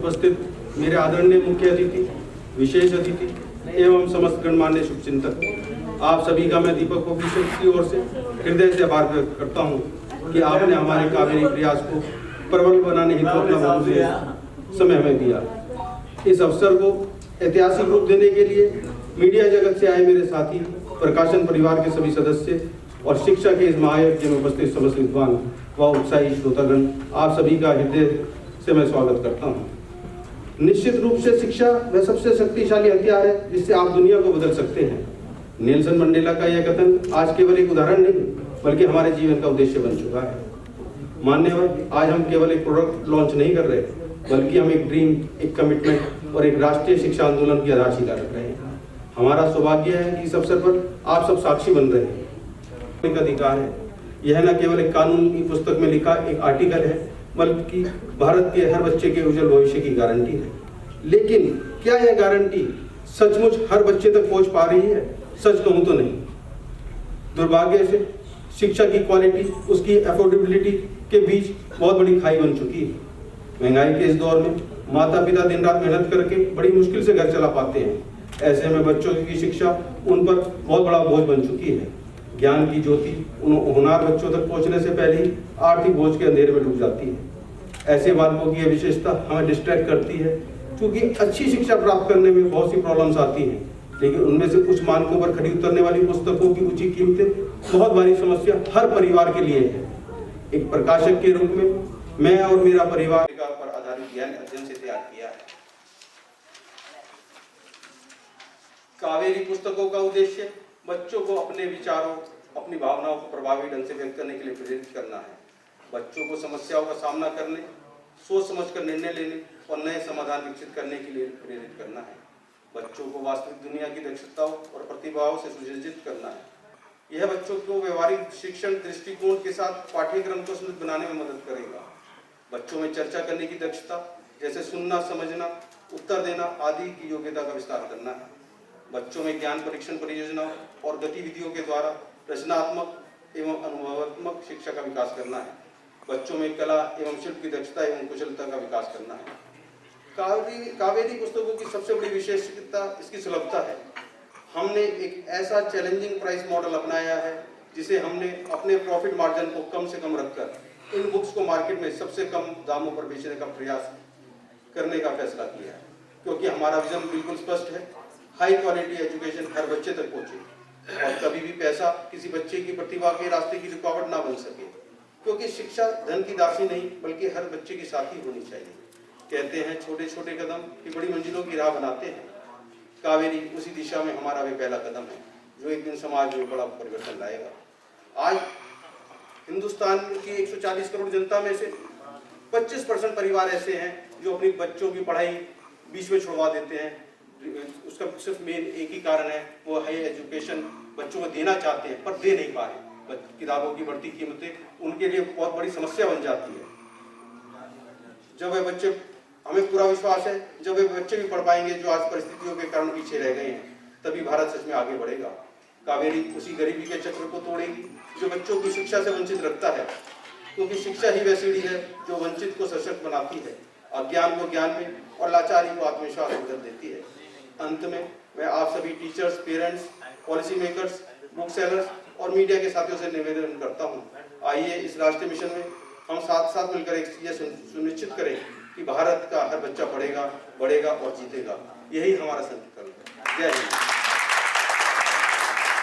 उपस्थित मेरे आदरणीय मुख्य अतिथि, विशेष अतिथि एवं समस्त गणमान्य शुभचिंतक, आप सभी का मैं दीपक ऑफिशियल की ओर से हृदय से आभार व्यक्त करता हूं कि आपने हमारे कावेरी प्रयास को प्रबल बनाने हेतु अपना बहुमूल्य समय हमें दिया। इस अवसर को ऐतिहासिक रूप देने के लिए मीडिया जगत से आए मेरे साथी, प्रकाशन परिवार के सभी सदस्य और शिक्षा के इस महायज्ञ में उपस्थित समस्त विद्वान व उत्साही श्रोतागण, आप सभी का हृदय से मैं स्वागत करता हूँ। निश्चित रूप से शिक्षा वह सबसे शक्तिशाली हथियार है जिससे आप दुनिया को बदल सकते हैं। नेल्सन मंडेला का यह कथन आज केवल एक उदाहरण नहीं बल्कि हमारे जीवन का उद्देश्य बन चुका है। मान्यवर, आज हम केवल एक प्रोडक्ट लॉन्च नहीं कर रहे बल्कि हम एक ड्रीम, एक कमिटमेंट और एक राष्ट्रीय शिक्षा आंदोलन की आधारशिला रख रहे हैं। हमारा सौभाग्य है कि इस अवसर पर आप सब साक्षी बन रहे हैं। एक अधिकार है, यह न केवल एक कानून की पुस्तक में लिखा एक आर्टिकल है बल्कि भारत के हर बच्चे के उज्जवल भविष्य की गारंटी है। लेकिन क्या यह गारंटी सचमुच हर बच्चे तक पहुंच पा रही है? सच कहूं तो नहीं। दुर्भाग्य से शिक्षा की क्वालिटी, उसकी अफोर्डेबिलिटी के बीच बहुत बड़ी खाई बन चुकी है। महंगाई के इस दौर में माता पिता दिन रात मेहनत करके बड़ी मुश्किल से घर चला पाते हैं। ऐसे में बच्चों की शिक्षा उन पर बहुत बड़ा बोझ बन चुकी है। ज्ञान की ज्योति उन होनहार बच्चों तक पहुंचने से पहले ही आर्थिक बोझ के अंधेरे में डूब जाती है। ऐसे बालकों की यह विशेषता हमें डिस्ट्रैक्ट करती है, क्योंकि अच्छी शिक्षा प्राप्त करने में बहुत सी प्रॉब्लम्स आती हैं, लेकिन उनमें से कुछ मानकों पर खड़ी उतरने वाली पुस्तकों की ऊंची कीमतें बहुत भारी समस्या हर परिवार के लिए है। एक प्रकाशक के रूप में मैं और मेरा परिवार पर आधारित ज्ञान अध्ययन से तैयार किया है। कावेरी पुस्तकों का उद्देश्य बच्चों को अपने विचारों, अपनी भावनाओं को प्रभावी ढंग से व्यक्त करने के लिए प्रेरित करना है। बच्चों को समस्याओं का सामना करने, सोच समझकर निर्णय लेने और नए समाधान विकसित करने के लिए प्रेरित करना है। बच्चों को वास्तविक दुनिया की दक्षताओं और प्रतिभाओं से सुसज्जित करना है। यह बच्चों को व्यवहारिक शिक्षण दृष्टिकोण के साथ पाठ्यक्रम को समृद्ध बनाने में मदद करेगा। बच्चों में चर्चा करने की दक्षता, जैसे सुनना, समझना, उत्तर देना आदि की योग्यता का विस्तार करना है। बच्चों में ज्ञान परीक्षण परियोजनाओं और गतिविधियों के द्वारा रचनात्मक एवं अनुभवात्मक शिक्षा का विकास करना है। बच्चों में कला एवं शिल्प की दक्षता एवं कुशलता का विकास करना है। कावेरी पुस्तकों की सबसे बड़ी विशेषता इसकी सुलभता है। हमने एक ऐसा चैलेंजिंग प्राइस मॉडल अपनाया है जिसे हमने अपने प्रॉफिट मार्जिन को कम से कम रखकर इन बुक्स को मार्केट में सबसे कम दामों पर बेचने का प्रयास करने का फैसला किया है, क्योंकि हमारा विजन बिल्कुल स्पष्ट है। हाई क्वालिटी एजुकेशन हर बच्चे तक पहुंचे और कभी भी पैसा किसी बच्चे की प्रतिभा के रास्ते की रुकावट ना बन सके, क्योंकि शिक्षा धन की दासी नहीं बल्कि हर बच्चे की साथी होनी चाहिए। कहते हैं छोटे छोटे कदम की बड़ी मंजिलों की राह बनाते हैं। कावेरी उसी दिशा में हमारा भी पहला कदम है जो एक दिन समाज में बड़ा परिवर्तन लाएगा। आज हिंदुस्तान की 140 करोड़ जनता में से 25% परिवार ऐसे हैं जो अपनी बच्चों की पढ़ाई बीच में छुड़वा देते हैं। उसका सिर्फ मेन एक ही कारण है, वो हाई एजुकेशन बच्चों को देना चाहते हैं पर दे नहीं पा रहे। किताबों की बढ़ती कीमतें उनके लिए बहुत बड़ी समस्या बन जाती है। जब वे बच्चे, हमें पूरा विश्वास है जब वे बच्चे भी पढ़ पाएंगे जो आज परिस्थितियों के कारण पीछे रह गए हैं, तभी भारत सच में आगे बढ़ेगा। कावेरी उसी गरीबी के चक्र को तोड़ेगी जो बच्चों की शिक्षा से वंचित रखता है, क्योंकि शिक्षा ही वह सीढ़ी है जो वंचित को सशक्त बनाती है, अज्ञान को ज्ञान में और लाचारी को आत्मविश्वास में बदल देती है। अंत में मैं आप सभी teachers, parents, policy makers, book sellers और मीडिया के साथियों से निवेदन करता हूं, आइए इस राष्ट्रीय मिशन में हम साथ साथ मिलकर एक चीज सुनिश्चित करें कि भारत का हर बच्चा पढ़ेगा, बढ़ेगा और जीतेगा। यही हमारा संकल्प है। जय हिंद।